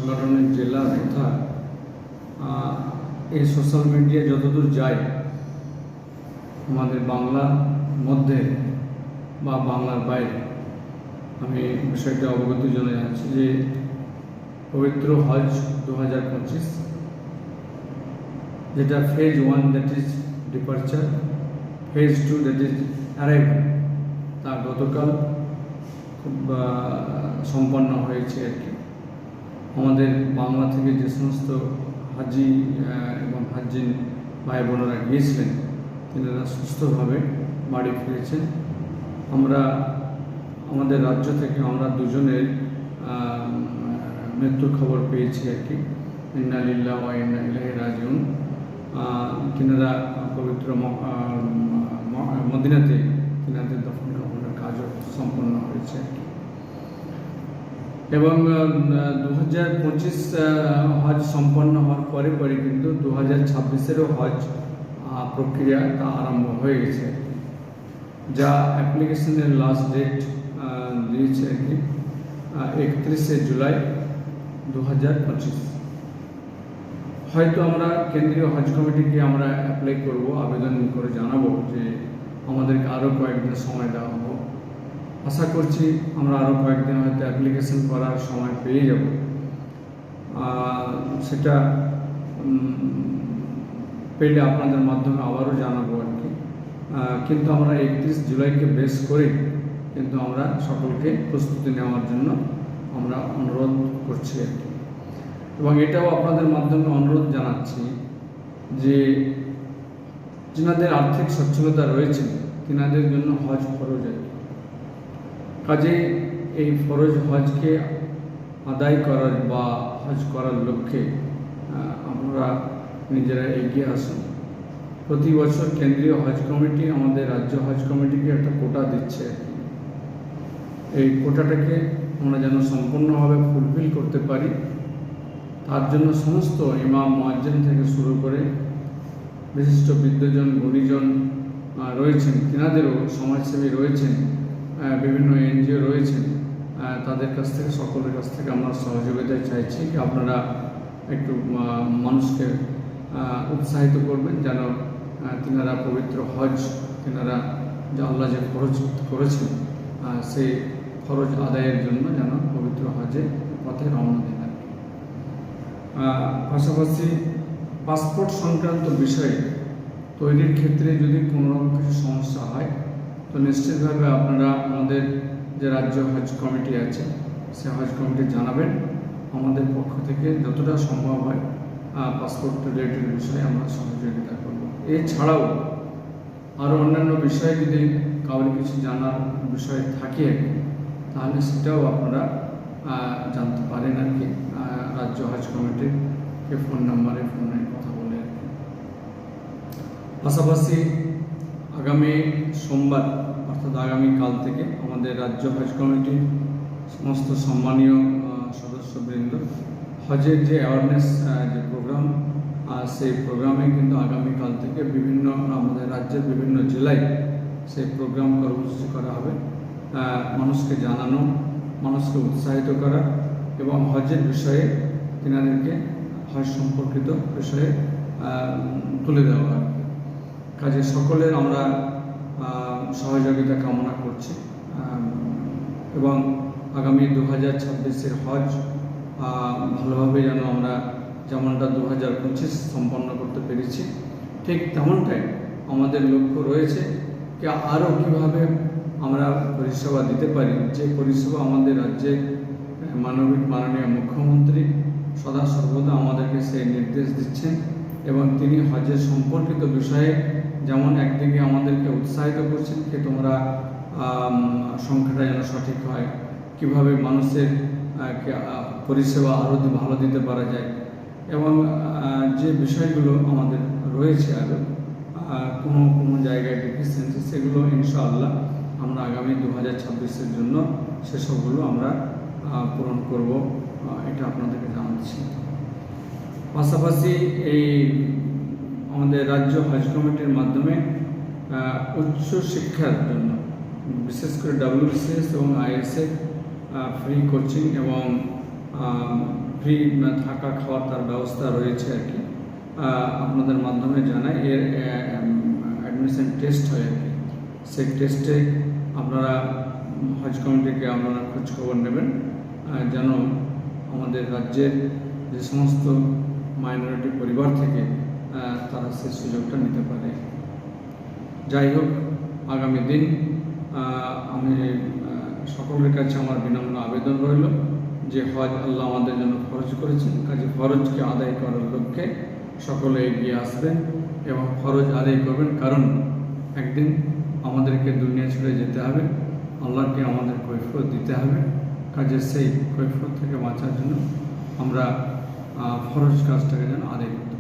সাংগঠনিক জেলা তথা এই সোশ্যাল মিডিয়া যতদূর যায় আমাদের বাংলার মধ্যে বা বাংলার বাইরে, আমি বিষয়টি অবগত জানাচ্ছি যে পবিত্র হজ 2025 যেটা phase 1 that is departure, phase 2 that is arrival, তা গতকাল খুব সম্পন্ন হয়েছে আর কি। আমাদের বাংলা থেকে যে সমস্ত হাজি এবং হাজিন ভাই বোনেরা গিয়েছিলেন তিনারা সুস্থভাবে বাড়ি ফিরেছেন। আমাদের রাজ্য থেকে আমরা দুজনের মৃত্যুর খবর পেয়েছি আর কি। ইন্না লিল্লাহি ওয়া ইন্না ইলাইহি রাজিউন। তিনারা পবিত্র মদিনাতে তিনাদের দফন কাফনের কাজও সম্পন্ন হয়েছে আর কি। এবং 2025 হজ সম্পন্ন হওয়ার পরে কিন্তু 2026-এরও হজ প্রক্রিয়া তা আরম্ভ হয়ে গেছে, যা অ্যাপ্লিকেশনের লাস্ট ডেট দিয়েছে আর কি 31শে জুলাই 2025। হয়তো আমরা কেন্দ্রীয় হজ কমিটিকে আমরা অ্যাপ্লাই করব, আবেদন করে জানাবো যে আমাদেরকে আরও কয়েকদিন সময় দেওয়া হোক। আশা করছি আমরা আরও কয়েকদিন হয়তো অ্যাপ্লিকেশন করার সময় পেয়ে যাব, সেটা পেলে আপনাদের মাধ্যমে আবারও জানাবো আর কি। কিন্তু আমরা 31 জুলাইকে বেস করে কিন্তু আমরা সকলকে প্রস্তুতি নেওয়ার জন্য আমরা অনুরোধ করছি আর কি। এবং এটাও আপনাদের মাধ্যমে অনুরোধ জানাচ্ছি যে যিনাদের আর্থিক সচ্ছলতা রয়েছে তিনাদের জন্য হজ ফরজ আর কি। কাজে এই ফরজ হজকে আদায় করার বা হজ করার লক্ষ্যে আমরা নিজেরা এগিয়ে আসুন। প্রতি বছর কেন্দ্রীয় হজ কমিটি আমাদের রাজ্য হজ কমিটিকে একটা কোটা দিচ্ছে আর কি। এই কোটাটাকে আমরা যেন সম্পূর্ণভাবে ফুলফিল করতে পারি, তার জন্য সমস্ত ইমাম মুয়াজ্জিন থেকে শুরু করে বিশিষ্ট বিদ্বজন গুণীজন রয়েছেন, তিনাদেরও সমাজসেবী রয়েছেন, বিভিন্ন এনজিও রয়েছেন, তাদের কাছ থেকে সকলের কাছ থেকে আমরা সহযোগিতা চাইছি। আপনারা একটু মানুষকে উৎসাহিত করবেন যেন তিনারা পবিত্র হজ তিনারা যে আল্লাহ যে ফরজ করেছেন সেই ফরজ আদায়ের জন্য যেন পবিত্র হজে পথে রওনা দেন। পাশাপাশি পাসপোর্ট সংক্রান্ত বিষয়ে তৈরির ক্ষেত্রে যদি কোনোরকম কিছু সমস্যা হয় তো নিশ্চিতভাবে আপনারা আমাদের যে রাজ্য হজ কমিটি আছে সে হজ কমিটি জানাবেন। আমাদের পক্ষ থেকে যতটা সম্ভব হয় পাসপোর্ট রিলেটেড বিষয়ে আমরা সহযোগিতা করব। এছাড়াও আরও অন্যান্য বিষয়ে যদি কারোর কিছু জানার বিষয় থাকে তাহলে সেটাও আপনারা জানতে পারেন আর কি। রাজ্য হজ কমিটির ফোন নাম্বারে ফোনে কথা বলে আর কি। পাশাপাশি আগামী সোমবার অর্থাৎ আগামীকাল থেকে আমাদের রাজ্য হজ কমিটির সমস্ত সম্মানীয় সদস্যবৃন্দ হজের যে অ্যাওয়ারনেস যে প্রোগ্রাম সেই প্রোগ্রামে কিন্তু আগামীকাল থেকে বিভিন্ন আমাদের রাজ্যের বিভিন্ন জেলায় সেই প্রোগ্রাম কর্মসূচি করা হবে। মানুষকে জানানো, মানুষকে উৎসাহিত করা এবং হজের বিষয়ে তিনাদেরকে হজ সম্পর্কিত বিষয়ে তুলে দেওয়া হয়। কাজে সকলের আমরা সহযোগিতা কামনা করছি এবং আগামী 2026-এর হজ ভালোভাবে যেন আমরা যেমনটা 2025 সম্পন্ন করতে পেরেছি ঠিক তেমনটাই আমাদের লক্ষ্য রয়েছে যে আরও কীভাবে আমরা পরিষেবা দিতে পারি, যে পরিষেবা আমাদের রাজ্যের মাননীয় মুখ্যমন্ত্রী সদা সর্বদা আমাদেরকে সেই নির্দেশ দিচ্ছেন এবং তিনি হজের সম্পর্কিত বিষয়ে যেমন একদিকে আমাদেরকে উৎসাহিত করছেন যে তোমরা সংখ্যাটা যেন সঠিক হয়, কীভাবে মানুষের পরিষেবা আরও ভালো দিতে পারা যায় এবং যে বিষয়গুলো আমাদের রয়েছে আরও কোনো জায়গায় ডেফিসিয়েন্সি সেগুলো ইনশাআল্লাহ আমরা আগামী 2026-এর জন্য সেসবগুলো আমরা পূরণ করব, এটা আপনাদেরকে জানাচ্ছি। পাশাপাশি এই আমাদের রাজ্য হজ কমিটির মাধ্যমে উচ্চ শিক্ষার জন্য বিশেষ করে WBCS এবং IAS ফ্রি কোচিং এবং ফ্রি থাকা খাওয়ার তার ব্যবস্থা রয়েছে আর কি। আপনাদের মাধ্যমে জানাই এর অ্যাডমিশন টেস্ট হয় আর কি। সেই টেস্টে আপনারা হজ কমিটিকে আপনারা খোঁজখবর নেবেন যেন আমাদের রাজ্যের যে সমস্ত মাইনরিটি পরিবার থেকে তারা সেই সুযোগটা নিতে পারে। যাই হোক, আগামী দিন আমি সকলের কাছে আমার বিনম্র আবেদন রইল যে হজ আল্লাহ আমাদের জন্য ফরজ করেছেন, কাজে ফরজকে আদায় করার লক্ষ্যে সকলে এগিয়ে আসবেন এবং ফরজ আদায় করবেন, কারণ একদিন আমাদেরকে দুনিয়া ছেড়ে যেতে হবে, আল্লাহকে আমাদের কৈফিয়ত দিতে হবে। কাজে সেই কৈফিয়ত থেকে বাঁচার জন্য আমরা ফরজ কাজটাকে যেন আদায় করি।